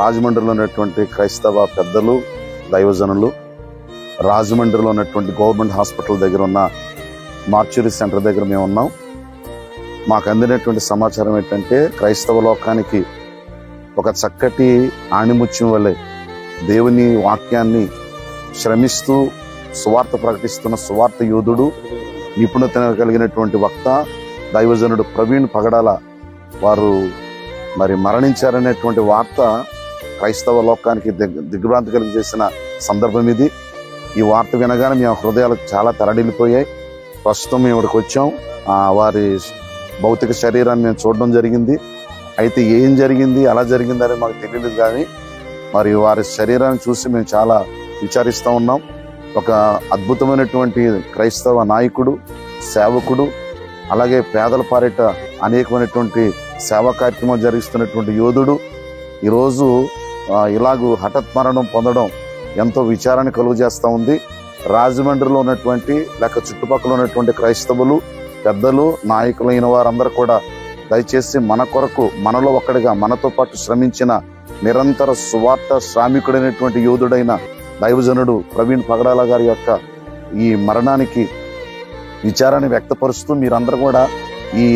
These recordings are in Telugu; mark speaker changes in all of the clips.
Speaker 1: రాజమండ్రిలో ఉన్నటువంటి క్రైస్తవ పెద్దలు, దైవజనులు, రాజమండ్రిలో ఉన్నటువంటి గవర్నమెంట్ హాస్పిటల్ దగ్గర ఉన్న మార్చురీ సెంటర్ దగ్గర మేము ఉన్నాం. మాకు అందినటువంటి సమాచారం ఏంటంటే, క్రైస్తవ లోకానికి ఒక చక్కటి ఆణిముత్యం వలె దేవుని వాక్యాన్ని శ్రమిస్తూ సువార్త ప్రకటిస్తున్న సువార్త యోధుడు, నిపుణత కలిగినటువంటి వక్త, దైవజనుడు ప్రవీణ్ పగడాల వారు మరణించారనేటువంటి వార్త క్రైస్తవ లోకానికి దిగ్భ్రాంతి కలిగి చేసిన సందర్భం ఇది. ఈ వార్త వినగానే మేము హృదయాలు చాలా తరడిల్లిపోయాయి. ప్రస్తుతం మేము ఇక్కడికి వచ్చాం. వారి భౌతిక శరీరాన్ని మేము చూడడం జరిగింది. అయితే ఏం జరిగింది, అలా జరిగిందని మాకు తెలియదు, కానీ మరి వారి శరీరాన్ని చూసి మేము చాలా విచారిస్తూ ఉన్నాం. ఒక అద్భుతమైనటువంటి క్రైస్తవ నాయకుడు, సేవకుడు, అలాగే పేదల పాలిట అనేకమైనటువంటి సేవా కార్యక్రమం జరిగిస్తున్నటువంటి యోధుడు ఈరోజు ఇలాగూ హఠాత్ మరణం పొందడం ఎంతో విచారాన్ని కలుగు చేస్తూ ఉంది. రాజమండ్రిలో ఉన్నటువంటి లేక చుట్టుపక్కల ఉన్నటువంటి క్రైస్తవులు, పెద్దలు, నాయకులైన వారందరూ కూడా దయచేసి మన కొరకు, మనలో ఒక్కడిగా మనతో పాటు శ్రమించిన నిరంతర సువార్త శ్రామికుడైనటువంటి యోధుడైన దైవజనుడు ప్రవీణ్ పగడాల గారి యొక్క ఈ మరణానికి విచారాన్ని వ్యక్తపరుస్తూ మీరందరూ కూడా ఈ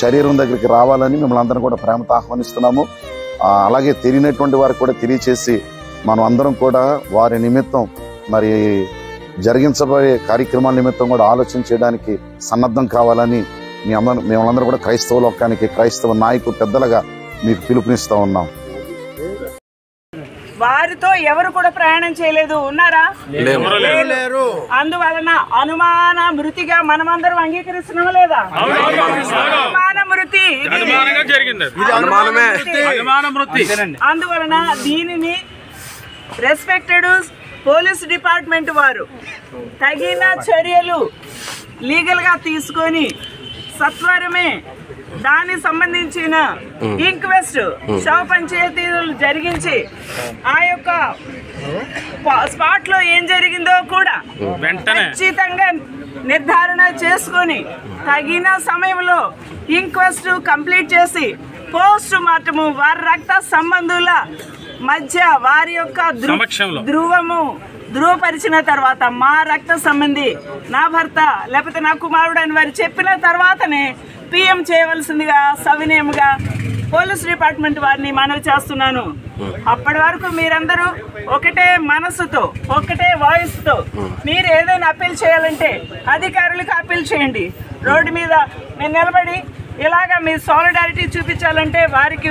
Speaker 1: శరీరం దగ్గరికి రావాలని మిమ్మల్ని అందరం కూడా ప్రేమతో ఆహ్వానిస్తున్నాము. అలాగే తెలియనటువంటి వారికి కూడా తెలియచేసి మనం అందరం కూడా వారి నిమిత్తం మరి జరిగించబడే కార్యక్రమాల నిమిత్తం కూడా ఆలోచన చేయడానికి సన్నద్ధం కావాలని మేమందరం కూడా క్రైస్తవ లోకానికి, క్రైస్తవ నాయకులు, పెద్దలుగా మీకు పిలుపునిస్తూ ఉన్నాం.
Speaker 2: వారితో ఎవరు కూడా ప్రయాణం చేయలేదు, ఉన్నారా? లేరు. అందువలన అనుమాన మృతిగా మనమందరం అంగీకరిస్తున్నామా లేదా? అనుమాన మృతి, అందువలన దీనిని రెస్పెక్టెడ్ పోలీస్ డిపార్ట్మెంట్ వారు తగిన చర్యలు లీగల్ గా తీసుకొని సత్వరమే దానికి సంబంధించిన ఇంక్వెస్ట్, శవ పంచాయతీలు జరిగించి ఆ యొక్క స్పాట్ లో ఏం జరిగిందో కూడా ఖచ్చితంగా నిర్ధారణ చేసుకొని తగిన సమయంలో ఇంక్వెస్ట్ కంప్లీట్ చేసి పోస్ట్ మార్టము వారి రక్త సంబంధుల మధ్య వారి యొక్క ధృవపరిచిన తర్వాత మా రక్త సంబంధి, నా భర్త లేకపోతే నా కుమారుడు అని వారు చెప్పిన తర్వాతనే పిఎం చేయవలసిందిగా సవినయంగా పోలీస్ డిపార్ట్మెంట్ వారిని మనవి చేస్తున్నాను. అప్పటి వరకు మీరందరూ ఒకటే మనసుతో, ఒకటే వాయిస్తో మీరు ఏదైనా అప్పీల్ చేయాలంటే అధికారులకు అప్పీల్ చేయండి. రోడ్డు మీద మీరు నిలబడి ఇలాగా మీ సాలిడారిటీ చూపించాలంటే వారికి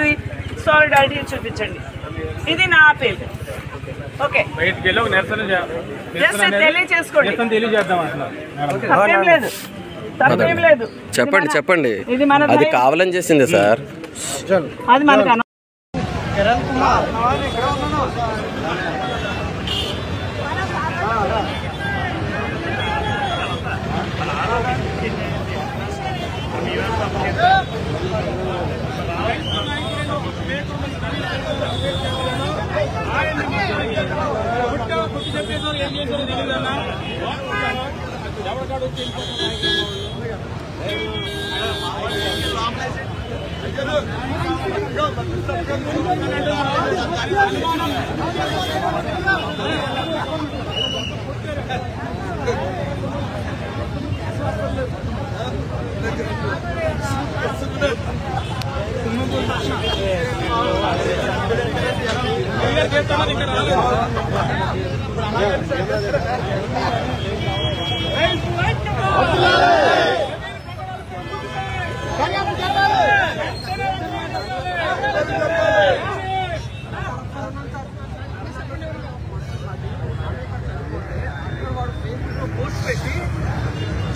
Speaker 2: సాలిడారిటీ చూపించండి. ఇది నా అప్పీల్. ఓకే, జస్ట్ తెలియచేసుకోండి, తప్పేం లేదు, తప్పేం లేదు.
Speaker 3: చెప్పండి అది కావాలని చేసింది సార్,
Speaker 2: అది మనకు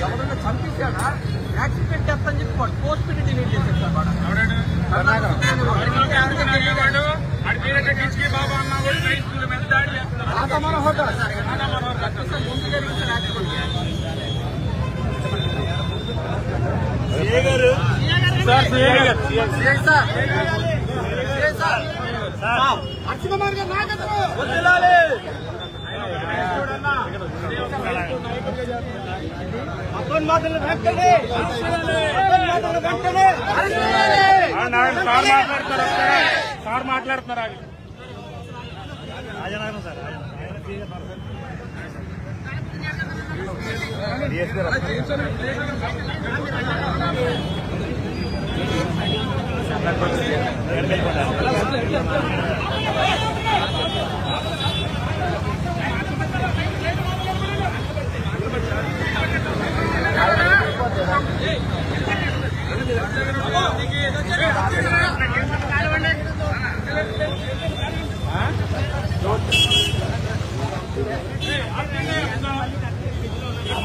Speaker 4: ఎవరైనా చంపించాడా, యాక్సిడెంట్ డెత్ అని చెప్పి పోస్ట్ పెట్టి డిలీట్ చేసేస్తాడు. అక్షకుమార్ గారు నాయకత్వం వదిలాలి.
Speaker 5: సార్ మాట్లాడుతున్నారు.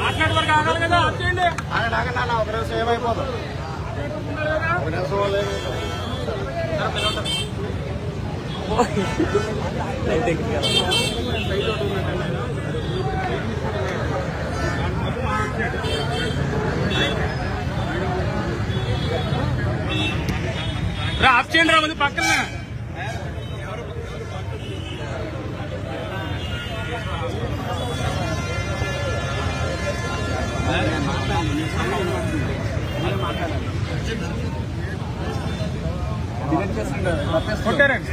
Speaker 4: మాట్లాడే వరకు ఆగాలి కదా, వచ్చేయండి. ఆగండి ఒక నిమిషం ఏమైపోతుంది. ఒక నిమిషం ఆఫ్ చేయండి రా, ముందు పక్కన కొట్టారండి.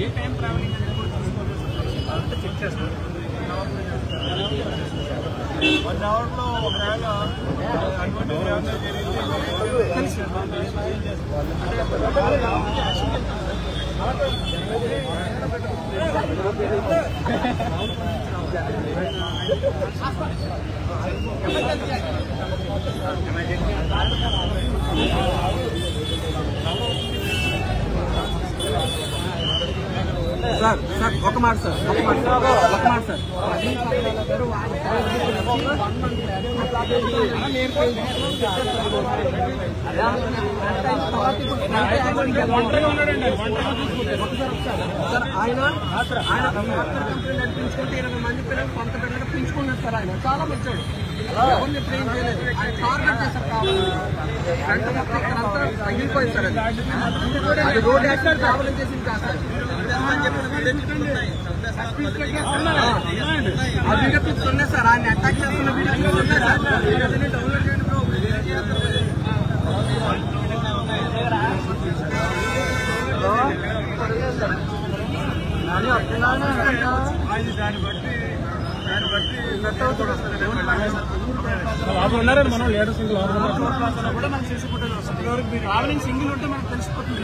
Speaker 4: ఏ టైం ట్రావెలింగ్ అనేది కూడా తీసుకోవాలి, చెక్ చేస్తాం. 1 అవర్లో ఒకవేళ సార్ ఒక మాట సార్ ఆయన నడిపించుకుంటే 20 మంది పిల్లలు కొంత పిల్లలు పెంచుకున్నారు సార్. ఆయన చాలా మంచివాడు, ఎవరిని ట్రైన్ చేయలేదు. ఆయన టార్గెట్ చేశారు కావాలి తగ్గిపోయింది సార్. అది రోడ్ యాక్సిడెంట్ కావాలని చేసింది కాదు సార్. ఆ వీడియో క్లిప్స్ ఉన్నాయి సార్, ఆయన అటాక్ చేస్తున్న వీడియో క్లిప్స్ ఉన్నాయి సార్. డౌన్లోడ్ చేయండి బ్రో. ఉన్నారండి మనం లేడర్ సింగిల్ కూడా మనకు తెలిసిపోతుంది. మీరు ట్రావెలింగ్ సింగిల్ ఉంటే మనకు తెలిసిపోతుంది.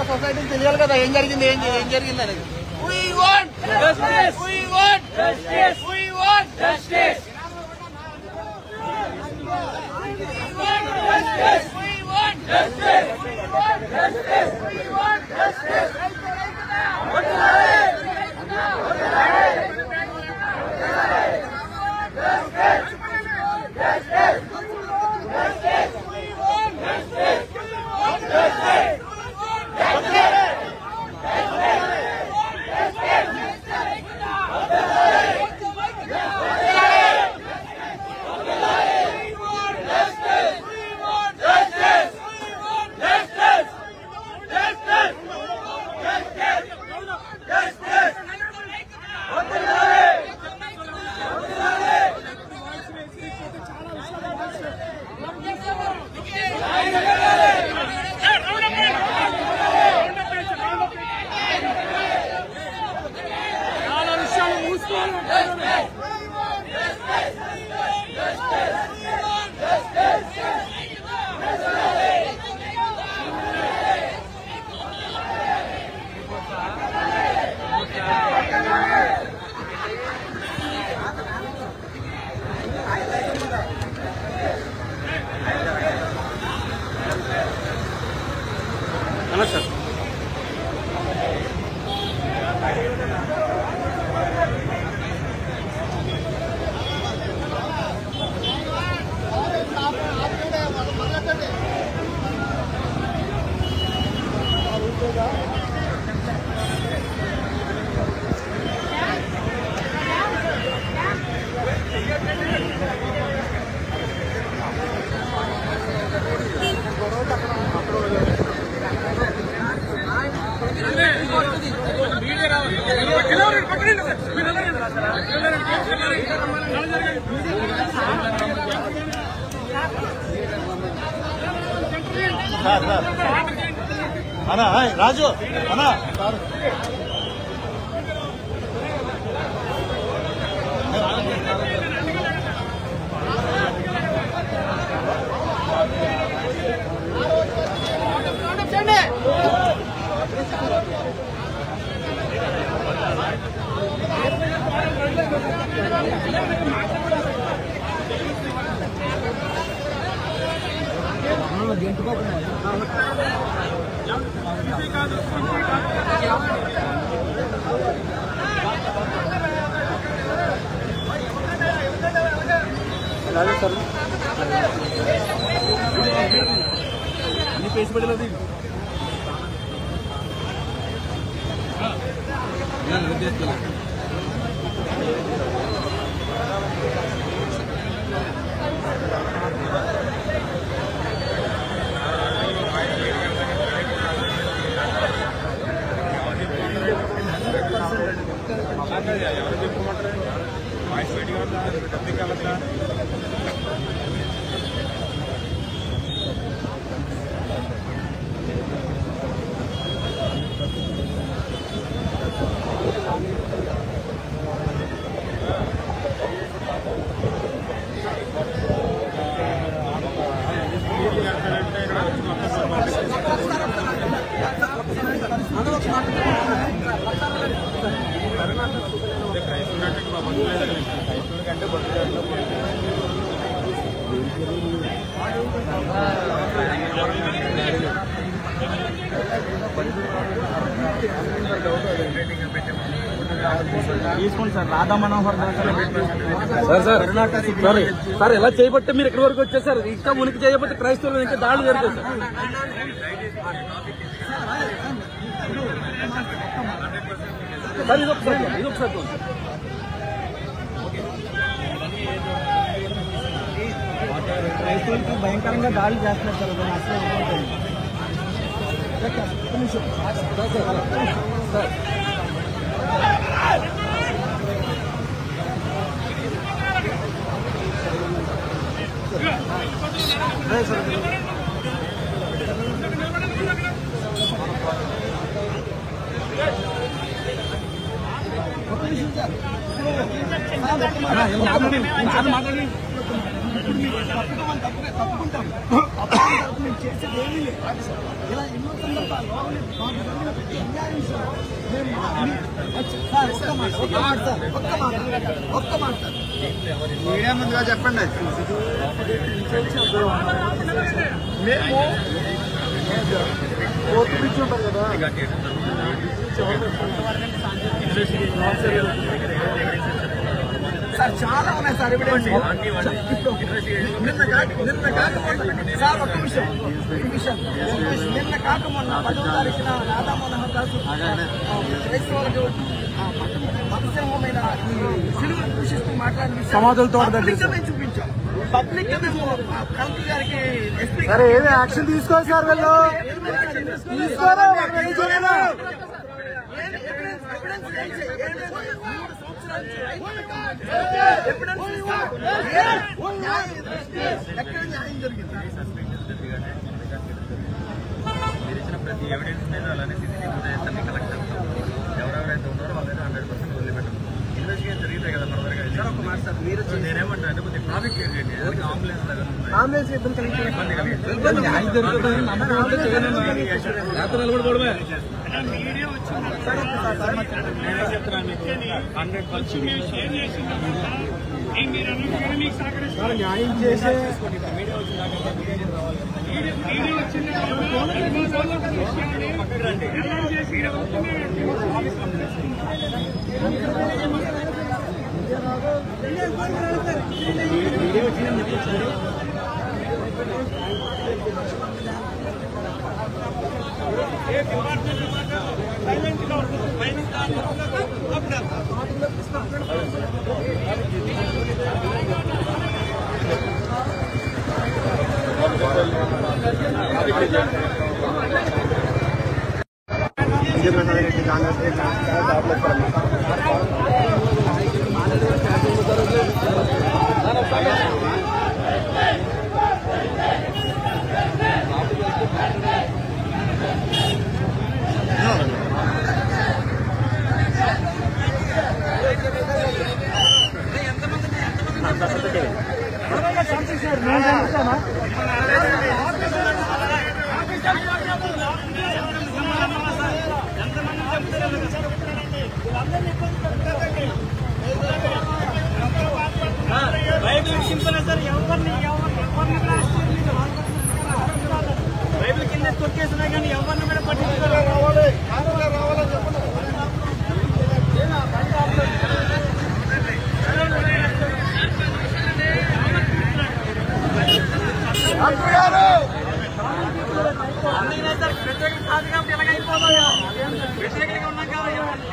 Speaker 4: సొసైటీకి తెలియాలి కదా ఏం జరిగింది ఏం జరిగింది అనేది. We want justice. We want justice. We want justice. We want justice. We want justice. We want justice. We want justice. అన్నా రాజు అన్నా తీసుకోండి సార్. రాధా మనోహర్ సార్ ఎలా చేయబట్టే మీరు ఇక్కడి వరకు వచ్చేసారు. ఇంకా ఉనికి చేయబట్టి క్రైస్తవులు ఇంకా దాడులు జరుగుతాయి సార్. ఇదొకసారి క్రైస్తవులకి భయంకరంగా దాడులు చేస్తున్నారు సార్. సార్ మాట్లాడి
Speaker 5: చేసేది ఏమీ లేదు. ఇలా ఎన్నో సందర్భాల్లో ఒక్క మాట మీడియా ముందుగా చెప్పండి. మేము కోర్టు పిచ్చి ఉంటాం కదా, సార్ చాలా ఉన్నాయి సార్ ఎవిడెన్స్. నిన్న కాకముందు సార్ ఒక్క విషయం నిన్న కాకముందు 10వ తారీఖున రాధా మనోహర్ దాసు క్రైస్తవులకు మతసింహమైన సిలువను దూషిస్తూ మాట్లాడిన సమాధులతో చూపించాం. పబ్లిక్ కలెక్టర్ గారికి ఏదో యాక్షన్ తీసుకోవాలి సార్. వీళ్ళు తీసుకోరా ఎక్కడ న్యాయం జరిగింది? ప్రతి ఎవిడెన్స్ మీద అలానే సీసీటీవీ ఫుటేజ్ కలెక్ట్ ఎవరెవరైతే ఉన్నారో వాళ్ళైతే 100% వదిలిపెట్టం. ఇన్వెస్టిగేషన్ జరిగితే కదా ఫర్దర్గా. మీరు నేనేమంటా అంటే కొద్దిగా ట్రాఫిక్ క్లియర్ చేయండి. అంబులెన్స్ ఇబ్బంది న్యాయం చేసే బైబిల్ కింద కొట్టేసినా కానీ ఎవరిని మీద పట్టించుకోవాలి. వ్యతిరేకం కాదు కాబట్టి ఎలాగైపోతాయో వ్యతిరేకంగా ఉన్నాం కాబట్టి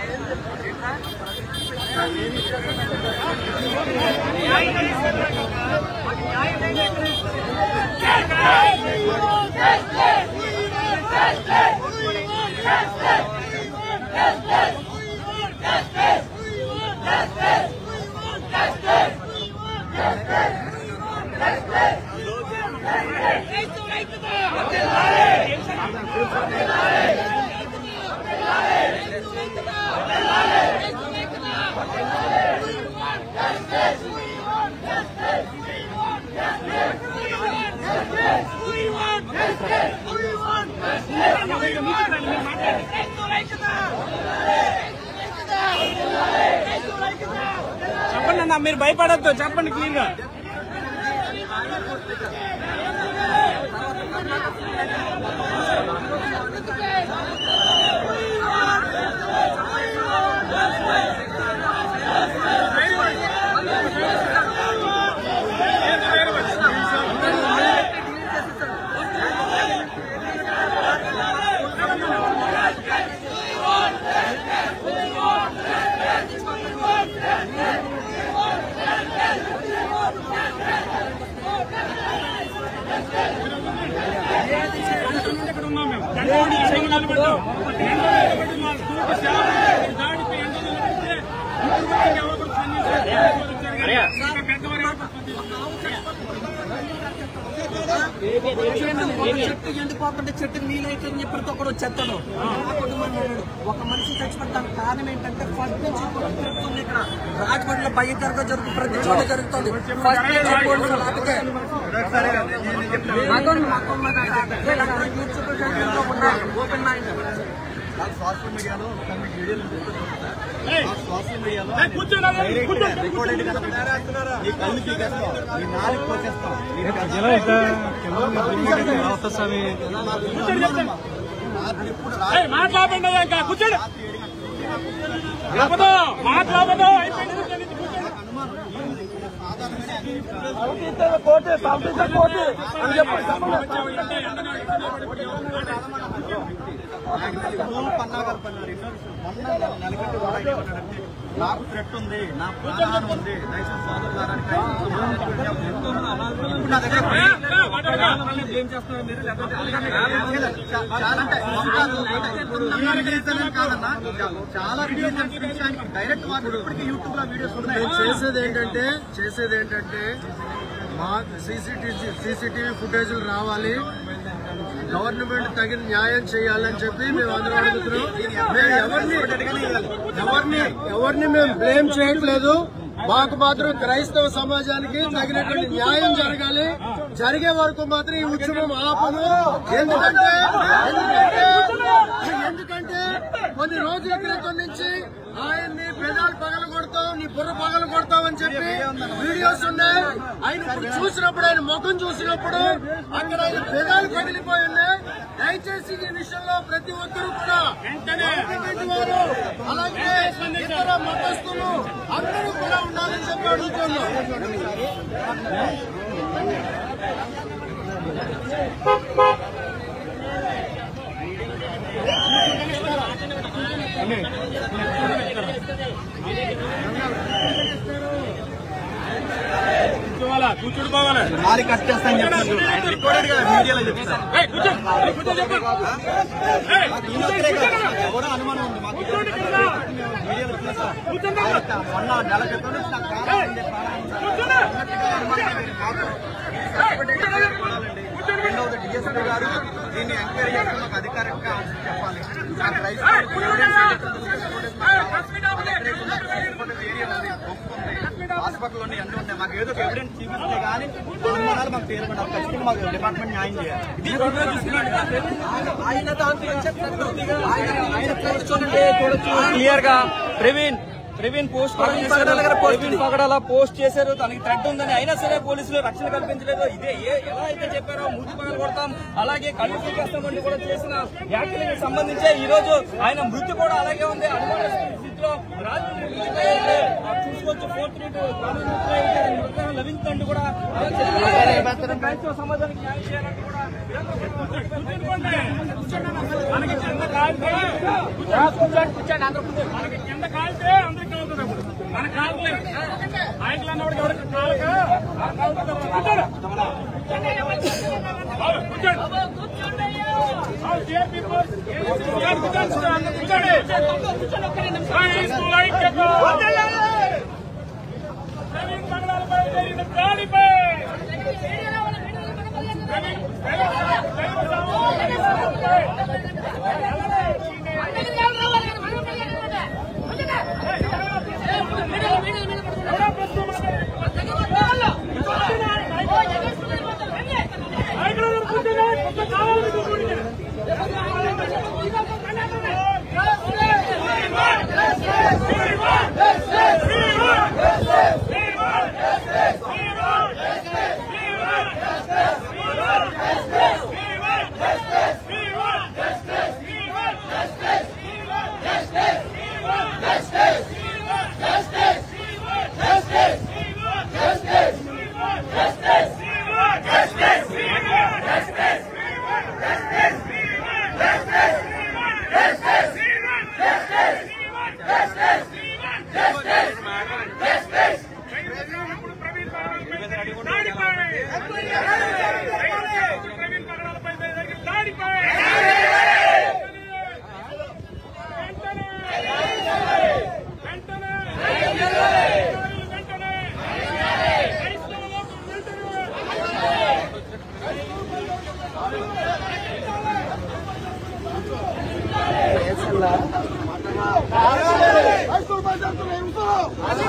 Speaker 5: చెప్పండి అన్న, మీరు భయపడద్దు, చెప్పండి క్లీన్ గా. చెట్టు ఎండిపోతుంటే చెట్టు నీళ్ళైతే ప్రతి ఒక్కరు చెత్తడు. ఒక మనిషి చచ్చిపోతాను కారణం ఏంటంటే ఫస్ట్ నుంచి ఇక్కడ రాజమండ్రిలో
Speaker 6: భయంకరంగా జరుగుతుంది, ప్రతి చోట జరుగుతుంది. ఫస్ట్ పోలీసులు అలాగే
Speaker 5: సోషల్ మీడియాలో రికార్డెడ్
Speaker 7: మాట్లాడండి ఇంకా కూర్చోండి, మాట్లాడదు అయిపోయింది.
Speaker 5: నాకు థ్రెట్ ఉంది, నా ప్రాణాన్ని ఉంది, దయచేసి సోదరులారానికి ఇప్పుడు నా దగ్గర చాలా డైరెక్ట్ ఇప్పటికీ యూట్యూబ్ లో వీడియోస్ ఉన్నాయి.
Speaker 6: చేసేది ఏంటంటే మా సీసీటీవీ ఫుటేజ్లు రావాలి, గవర్నమెంట్ తగిన న్యాయం చేయాలని చెప్పి మేము అందరూ అడుగుతున్నాం. ఎవరిని మేము బ్లేమ్ చేయట్లేదు. మాకు మాత్రం క్రైస్తవ సమాజానికి తగినటువంటి న్యాయం జరగాలి. జరిగే వరకు మాత్రం ఈ ఉద్యమం ఆపదు. ఎందుకంటే కొన్ని రోజుల క్రితం నుంచి ఆయన్ని పెదాలు పగలు కొడతాం, నీ బుర్ర పగలు కొడతాం అని చెప్పి వీడియోస్ ఉన్నాయి. ఆయన ఇప్పుడు చూసినప్పుడు, ఆయన ముఖం చూసినప్పుడు అక్కడ ఆయన పెదాలు పగిలిపోయి ఉన్నాయి. దయచేసి ఈ విషయంలో ప్రతి ఒక్కరూ కూడా వారు అలాగే ఇతర మతస్థులు అందరూ కూడా ఉండాలని చెప్పి అడుగుతున్నాం.
Speaker 7: కూర్చోడుకోవాలి,
Speaker 5: మాలి కట్ చేస్తాను చెప్పారు. రికార్డెడ్ గా వీడియోలో చెప్తాను. ఎవరో అనుమానం ఉంది మాకు. వీడియోలో చూసాను. మొన్న నెల క్రితం నుంచి నాకు రెండవది డిఎస్పీ గారు దీన్ని ఎంక్వైరీ చేస్తే మాకు అధికారికంగా చెప్పాలి. హాస్పిటల్లోనే అన్నీ ఉన్నాయి. మాకు ఏదో ఎవిడెన్స్ చూపిస్తే కానీ అనుమానాలు మాకు తేలిపడాలి. ఖచ్చితంగా మాకు డిపార్ట్మెంట్ న్యాయం చేయాలి.
Speaker 6: క్లియర్ గా ప్రవీణ్ పోస్ట్ పగడాల పోస్ట్ చేశారు. తనకి థ్రెట్ ఉందని అయినా సరే పోలీసులు రక్షణ కల్పించలేదు. ఇదే ఎలా అయితే చెప్పారో మూతి పగలు కొడతాం, అలాగే కళ్ళు పీకేస్తామని కూడా చేసిన వ్యాఖ్యలకు సంబంధించి ఈ రోజు ఆయన మృతి కూడా అలాగే ఉంది. అనుమాన స్థితిలో చూసుకోవచ్చు. 432 లభించండి కూడా క్రైస్తవ సమాజానికి న్యాయం చేయాలని కూడా
Speaker 7: మనకి కింద కాలితే అందరికి కాలుతుంది. మన కాలుతలేదు. ఆయనలు అన్నవాడికి ఎవరికి కాలక దాడిపై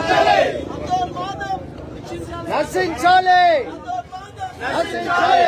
Speaker 6: లా నశించాలి నశించాలి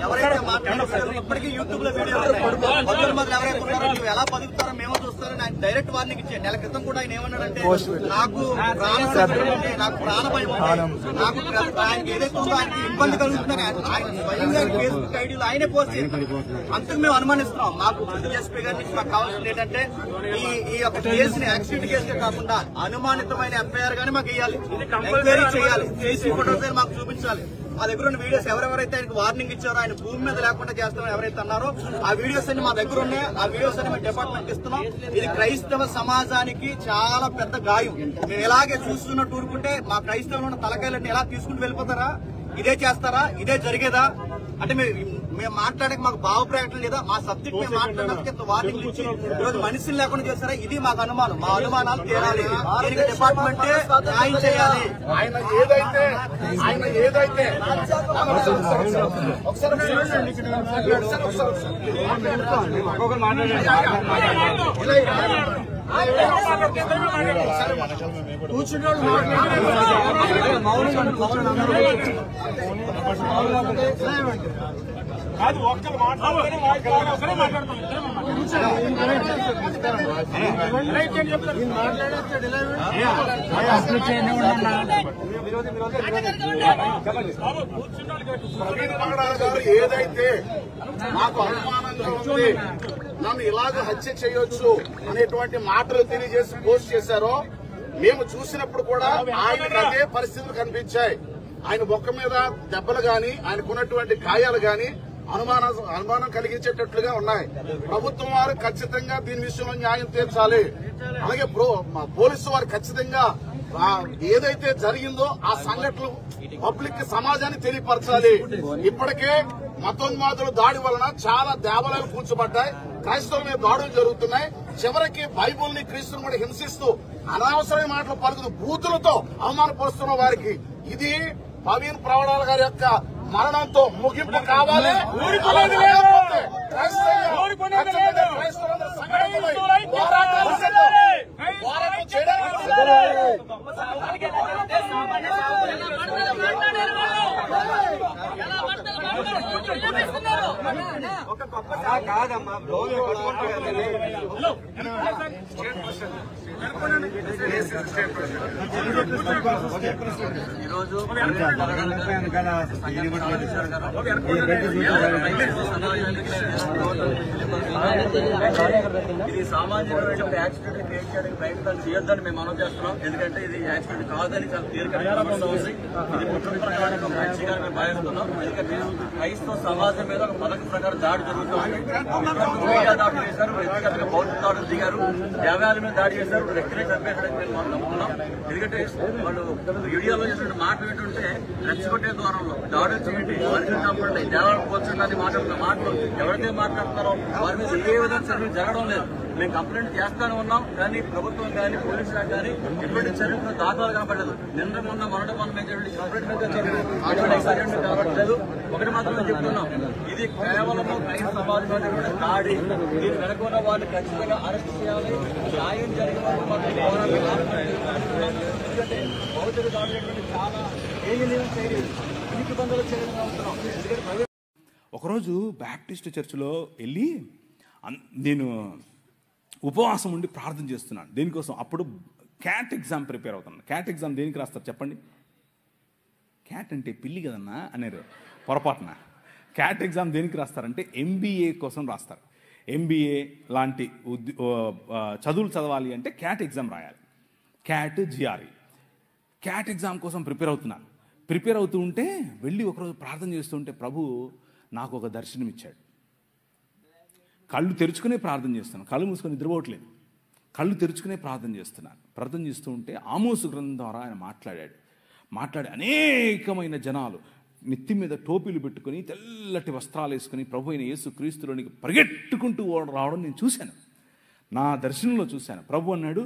Speaker 4: ఎవరైతే మాట్లాడుతారో ఇప్పటికీ యూట్యూబ్ లో వీడియో ఎవరైతే ఉన్నారో నువ్వు ఎలా బతుకుతారో మేము చూస్తారని ఆయన డైరెక్ట్ వార్నింగ్ ఇచ్చే నెల క్రితం కూడా ఆయన ఏమన్నాడంటే నాకు నాకు ప్రాణభయం నాకు ఆయనకి ఏదైతే ఉందో ఆయనకి ఇబ్బంది కలుగుతుందని ఆయన స్వయంగా ఫేస్బుక్ ఐడీలో ఆయనే పోస్ట్ చేస్తారు. అందుకు మేము అనుమానిస్తున్నాం. మాకు ఎస్పీ గారి నుంచి మాకు కావాల్సింది ఏంటంటే ఈ యొక్క కేసుని యాక్సిడెంట్ కేసుగా కాకుండా అనుమానితమైన ఎఫ్ఐఆర్ గానీ మాకు ఇవ్వాలి, ఎంక్వైరీ చేయాలి, సీసీ ఫోటోస్ మాకు చూపించాలి. మా దగ్గర ఉన్న వీడియోస్ ఎవరెవరైతే ఆయనకు వార్నింగ్ ఇచ్చారో ఆయన భూమి మీద లేకుండా చేస్తామని ఎవరైతే అన్నారో ఆ వీడియోస్ అన్ని మా దగ్గర ఉన్నాయి. ఆ వీడియోస్ అన్ని మేము డిపార్ట్మెంట్ ఇస్తున్నాం. ఇది క్రైస్తవ సమాజానికి చాలా పెద్ద గాయం. మేము ఇలాగే చూస్తున్నట్టు ఊరుకుంటే మా క్రైస్తవులు ఉన్న తలకాయలన్నీ ఎలా తీసుకుంటూ వెళ్ళిపోతారా? ఇదే చేస్తారా? ఇదే జరిగేదా? అంటే మేము మాట్లాడక మాకు భావ ప్రకటన లేదా మా సబ్జెక్ట్ మేము మాట్లాడినందుకు ఇంత వార్నింగ్ ఇచ్చి ఈరోజు మనుషులు లేకుండా చేస్తారా? ఇది మాకు అనుమానం. మా అనుమానాలు తీరాలి. దీనికి డిపార్ట్మెంటే న్యాయం చేయాలి.
Speaker 6: ఆయన ఏదైతే
Speaker 7: కాదు ఒక్కరు మాట్లాడుతూనే ఒకరే మాట్లాడతాం.
Speaker 6: ఏదైతే మాకు అనుమానంగా ఉంది, నన్ను ఇలాగ హత్య చేయొచ్చు అనేటువంటి మాటలు తెలియజేసి పోస్ట్ చేశారో మేము చూసినప్పుడు కూడా ఆయనకు అదే పరిస్థితులు కనిపించాయి. ఆయన బొక్క మీద దెబ్బలు గాని, ఆయనకున్నటువంటి గాయాలు గాని అనుమానం కలిగించేటట్లుగా ఉన్నాయి. ప్రభుత్వం వారు ఖచ్చితంగా దీని విషయంలో న్యాయం తీర్చాలి. అలాగే పోలీసు వారు ఖచ్చితంగా ఏదైతే జరిగిందో ఆ సంఘటనలు పబ్లిక్ సమాజాన్ని తెలియపరచాలి. ఇప్పటికే మతోన్మాదుల దాడి వలన చాలా దేవాలయాలు కూల్చబడ్డాయి, క్రైస్తవుల మీద దాడులు జరుగుతున్నాయి. చివరికి బైబుల్ ని క్రీస్తుని కూడా హింసిస్తూ అనవసరమైన మాటలు పలుకుతూ బూతులతో అవమానపరుస్తున్న వారికి ఇది ప్రవీణ్ ప్రవణాల గారి యొక్క మరణంతో ముగింపు కావాలి.
Speaker 5: ఇది సామాన్యమైన యాక్సిడెంట్ క్రియేట్ చేయడానికి ప్రయత్నాలు చేయొద్దని మేము మనం చేస్తున్నాం. ఎందుకంటే ఇది యాక్సిడెంట్ కాదని చాలా క్లియర్గా ఉంది. ఇది కుటుంబ ప్రకారం మంచిగా మేము భావిస్తున్నాం. ఎందుకంటే క్రైస్తవ సమాజం మీద ఒక పథకం ప్రకారం దాడి జరుగుతుంది. దాడి చేశారు, వ్యక్తిగతంగా బౌద్ధ దాడులు దిగారు, దేవాలయాల మీద దాడి చేశారు, వ్యక్తిని చంపేయడానికి మేము మనం నమ్ముతున్నాం. ఎందుకంటే వాళ్ళు వీడియోలో చేసిన మాటలు ఏంటంటే రెచ్చగొట్టే ద్వారంలో దాడులు చేయండి, మనుషులు చంపండి, దేవాలయం కూర్చోండి మాట్లాడుతున్న మాటలు ఎవరైతే మాట్లాడుతున్నారో వారి మీద ఏ విధంగా చర్యలు జరగడం లేదు. మేము కంప్లైంట్ చేస్తానే ఉన్నాం, కానీ ప్రభుత్వం కానీ పోలీసులు కానీ ఎటువంటి చర్యలు దాఖలు కనపడలేదు. నిన్న మొన్న మొన్నటి మొన్న మేము కంప్లైంట్ మీద చర్యలు కనపడలేదు. ఒకటి మాత్రమే చెప్తున్నాం, ఇది కేవలం క్రైస్తవ సమాజం మీద దాడి. దీని వెనకున్న వాళ్ళు ఖచ్చితంగా అరెస్ట్ చేయాలి. న్యాయం జరిగిన ఎందుకంటే భౌతిక దాడి చాలా ఇబ్బందులు చేయడం అవసరం.
Speaker 8: ఒకరోజు బ్యాప్టిస్ట్ చర్చిలో వెళ్ళి నేను ఉపవాసం ఉండి ప్రార్థన చేస్తున్నాను. దేనికోసం? అప్పుడు క్యాట్ ఎగ్జామ్ ప్రిపేర్ అవుతున్నాను. క్యాట్ ఎగ్జామ్ దేనికి రాస్తారు చెప్పండి? క్యాట్ అంటే పిల్లి కదన్నా అనేరు పొరపాటున. క్యాట్ ఎగ్జామ్ దేనికి రాస్తారంటే MBA కోసం రాస్తారు. MBA లాంటి చదువులు చదవాలి అంటే క్యాట్ ఎగ్జామ్ రాయాలి. Cat GRE. క్యాట్ ఎగ్జామ్ కోసం ప్రిపేర్ అవుతున్నాను. ప్రిపేర్ అవుతూ ఉంటే వెళ్ళి ఒకరోజు ప్రార్థన చేస్తుంటే ప్రభు నాకు ఒక దర్శనం ఇచ్చాడు. కళ్ళు తెరుచుకునే ప్రార్థన చేస్తున్నాను, కళ్ళు మూసుకొని నిద్రపోవట్లేదు. కళ్ళు తెరుచుకునే ప్రార్థన చేస్తున్నాను. ప్రార్థన చేస్తూ ఉంటే ఆమోసు గ్రంథం ద్వారా ఆయన మాట్లాడి అనేకమైన జనాలు నెత్తి మీద టోపీలు పెట్టుకుని తెల్లటి వస్త్రాలు వేసుకుని ప్రభు అయిన యేసు క్రీస్తులోనికి పరిగెట్టుకుంటూ రావడం నేను చూశాను. నా దర్శనంలో చూశాను. ప్రభు అన్నాడు,